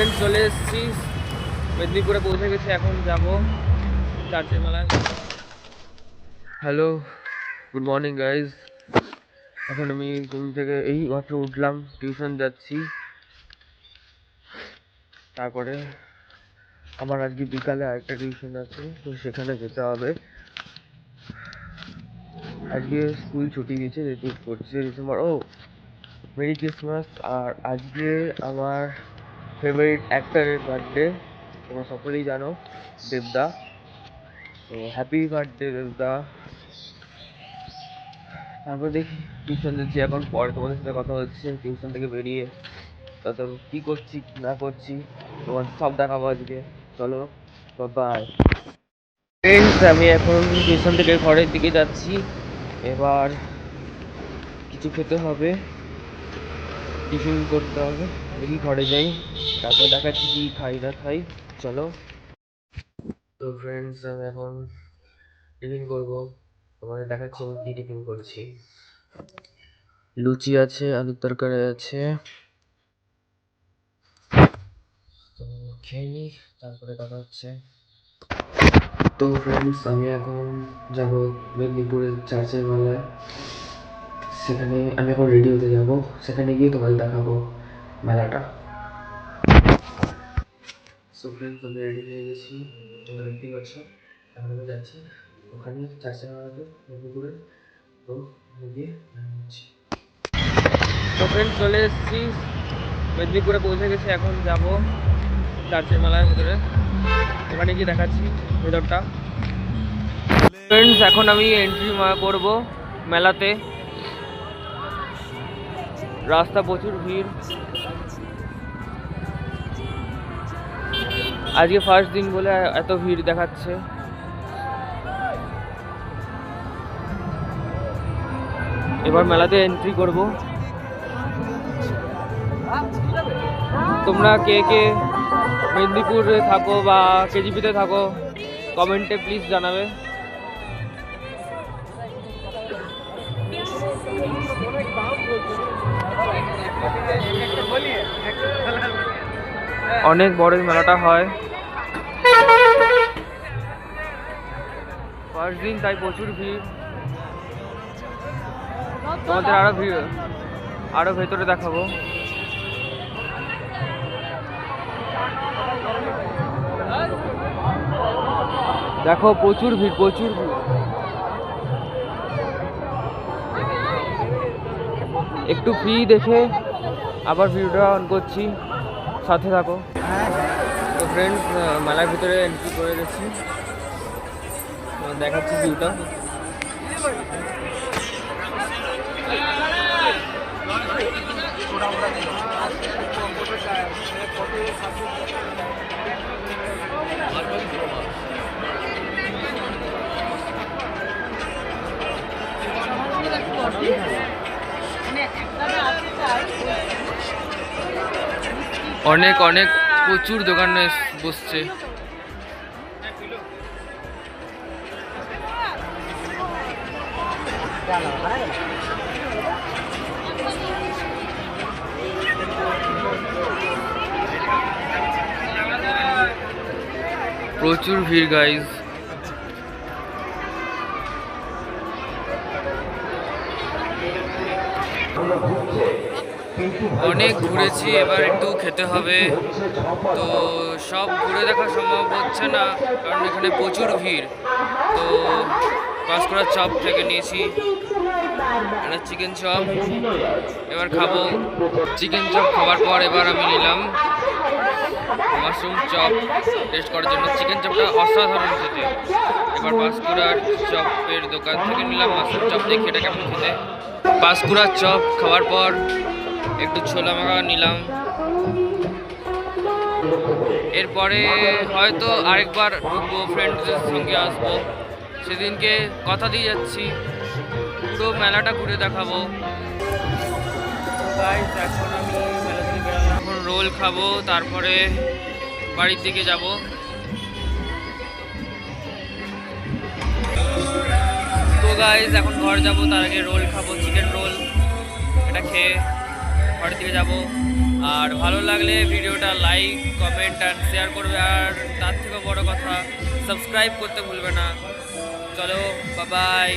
Friend চলে এসেছি, মেদিনীপুরে পৌঁছে গেছি। এখন যাব চার্চের মেলায়। Hello, good morning guys. এখন আমি ঘুম থেকে এই মাত্র উঠলাম, টিউশন যাচ্ছি। তারপরে আমার আজকে বিকালে আরেকটা টিউশন আছে, তো সেখানে যেতে হবে। আজকে স্কুল ছুটি দিয়েছে, যেহেতু 25শে ডিসেম্বর। ও মেরি ক্রিসমাস। আর আজকে আমার ফেভারিট অ্যাক্টরের বার্থডে, তোমরা সকলেই জানো, দেবদা। তো হ্যাপি বার্থডে দেবদা। তারপর দেখি টিউশন যাচ্ছি এখন, পরে তোমাদের সাথে কথা হচ্ছে টিউশন থেকে বেরিয়ে। তারপর কী করছি কী না করছি তোমার সব দেখাবো আজকে। চলো, বাই। ফ্রেন্ডস, আমি এখন টিউশন থেকে ঘরের দিকে যাচ্ছি। এবার কিছু খেতে হবে, টিফিন করতে হবে। দেখি ঘরে যাই, তারপর দেখাচ্ছি কি খাই না খাই। চলো। তো ফ্রেন্ডস, আমি এখন টিফিন করবো, তোমাদের দেখাচ্ছি আমি কী টিফিন করছি। লুচি আছে, আলুর তরকারি আছে, তো খেয়ে নিই, তারপরে কথা হচ্ছে। তো ফ্রেন্ডস, আমি এখন যাব মেদিনীপুরের চার্চের মেলায়। সেখানে আমি এখন রেডি হতে যাব, সেখানে গিয়ে তোমাদের দেখাবো মেলাটা। সো ফ্রেন্ডস, আমি রেডি হয়ে গেছি, তোমরা দেখতেই পাচ্ছ। এখন আমি যাচ্ছি ওখানে চার্চের মেলাতে মেদিনীপুরে। তো গিয়ে হচ্ছে। তো ফ্রেন্ডস, চলে এসেছি, মেদিনীপুরে পৌঁছে গেছি। এখন যাব চার্চের মেলার ভেতরে, ওখানে গিয়ে দেখাচ্ছি ভেতরটা। ফ্রেন্ডস, এখন আমি এন্ট্রি করব মেলাতে। রাস্তা প্রচুর ভিড়, আজকে ফার্স্ট দিন বলে এত ভিড় দেখাচ্ছে। এবার মেলাতে এন্ট্রি করব। তোমরা কে কে মেদিনীপুরে থাকো বা কেজিপিতে থাকো, কমেন্টে প্লিজ জানাবে। অনেক বড় মেলাটা হয়, ফার্স্ট দিন, তাই প্রচুর ভিড়। তোমাদের আরো ভেতরে দেখাবো। দেখো, প্রচুর ভিড়, প্রচুর ভিড়। একটু ফ্রি দেখে আবার ভিডিওটা অন করছি, সাথে থাকো। তো ফ্রেন্ডস, মেলার ভিতরে এন্ট্রি করে গেছি, দেখাচ্ছি ভিউটা। অনেক অনেক প্রচুর দোকান বসছে। প্রচুর ভিড় গাইজ। অনেক ঘুরেছি, এবার একটু খেতে হবে। তো সব ঘুরে দেখা সম্ভব হচ্ছে না, কারণ এখানে প্রচুর ভিড়। তো পাঁশকুড়ার চপ থেকে নিয়েছি একটা চিকেন চপ, এবার খাবো। চিকেন চপ খাওয়ার পর এবার আমি নিলাম মাশরুম চপ টেস্ট করার জন্য। চিকেন চপটা অসাধারণ খেতে। এবার পাঁশকুড়ার চপের দোকান থেকে নিলাম মাশরুম চপ, দেখি এটা কেমন খেতে। পাঁশকুড়ার চপ খাওয়ার পর একটু ছোলা মাখা নিলাম। এরপরে হয়তো আরেকবার ঢুকবো, ফ্রেন্ডসদের সঙ্গে আসবো। সেদিনকে কথা দিয়ে যাচ্ছি, পুরো মেলাটা ঘুরে দেখাবো। এখন আমি মেলা থেকে বেরোলাম, এখন রোল খাবো, তারপরে বাড়ির দিকে যাব। তো গাইজ, এখন ঘর যাব, তার আগে রোল খাবো, চিকেন রোল। এটা খেয়ে ঘরের দিকে যাব। আর ভালো লাগলে ভিডিওটা লাইক কমেন্ট অ্যান্ড শেয়ার করবে, আর তার থেকেও বড় কথা সাবস্ক্রাইব করতে ভুলবে না। চলো, বাই বাই।